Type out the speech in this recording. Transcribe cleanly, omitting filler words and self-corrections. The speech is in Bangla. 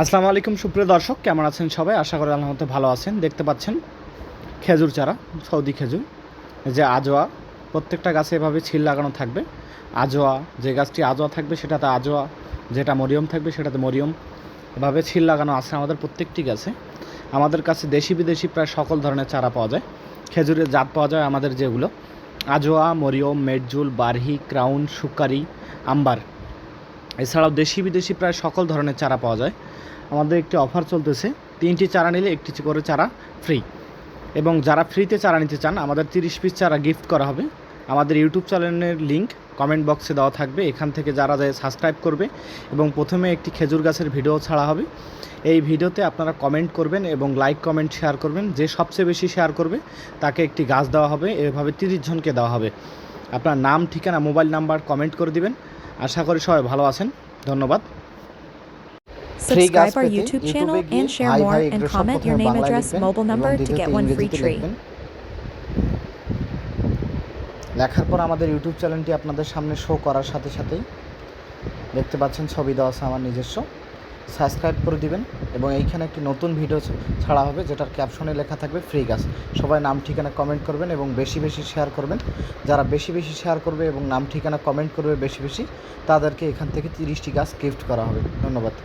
আসসালামু আলাইকুম সুপ্রিয় দর্শক, কেমন আছেন সবাই? আশা করি আল্লাহর রহমতে ভালো আছেন। দেখতে পাচ্ছেন খেজুর চারা, সৌদি খেজুর, যে আজোয়া, প্রত্যেকটা গাছে এভাবে ছিল লাগানো থাকবে। আজোয়া, যে গাছটি আজোয়া থাকবে সেটাতে আজোয়া, যেটা মরিয়ম থাকবে সেটাতে মরিয়ম, এভাবে ছিল লাগানো আছে আমাদের প্রত্যেকটি গাছে। আমাদের কাছে দেশি বিদেশি প্রায় সকল ধরনের চারা পাওয়া যায়। খেজুরের জাত পাওয়া যায় আমাদের যেগুলো আজোয়া, Mariam, Medjool, Barhi, crown, সুকারি, amber. এছাড়াও দেশি বিদেশি প্রায় সকল ধরনের চারা পাওয়া যায়। আমাদের একটি অফার চলতেছে, 3টি চারা নিলে একটি করে চারা ফ্রি। এবং যারা ফ্রিতে চারা নিতে চান, আমাদের 30 পিস চারা গিফট করা হবে। আমাদের ইউটিউব চ্যানেলের লিঙ্ক কমেন্ট বক্সে দেওয়া থাকবে। এখান থেকে যারা যায় সাবস্ক্রাইব করবে এবং প্রথমে একটি খেজুর গাছের ভিডিও ছাড়া হবে। এই ভিডিওতে আপনারা কমেন্ট করবেন এবং লাইক কমেন্ট শেয়ার করবেন। যে সবচেয়ে বেশি শেয়ার করবে তাকে একটি গাছ দেওয়া হবে। এভাবে 30 জনকে দেওয়া হবে। আপনার নাম, ঠিকানা, মোবাইল নাম্বার কমেন্ট করে দিবেন। আশা করি সবাই ভালো আছেন। ধন্যবাদ। Subscribe our YouTube channel and share more and comment your name, address, mobile number to get one free tree. লেখার পর আমাদের ইউটিউব চ্যানেলটি আপনাদের সামনে শো করার সাথে সাথেই দেখতে পাচ্ছেন ছবি দেওয়া আছে আমার নিজস্ব। সাবস্ক্রাইব করে দিবেন এবং এইখানে একটি নতুন ভিডিও ছাড়া হবে, যেটার ক্যাপশনে লেখা থাকবে ফ্রি গাছ। সবাই নাম ঠিকানা কমেন্ট করবেন এবং বেশি বেশি শেয়ার করবেন। যারা বেশি বেশি শেয়ার করবে এবং নাম ঠিকানা কমেন্ট করবে বেশি বেশি, তাদেরকে এখান থেকে 30টি গাছ গিফট করা হবে। ধন্যবাদ।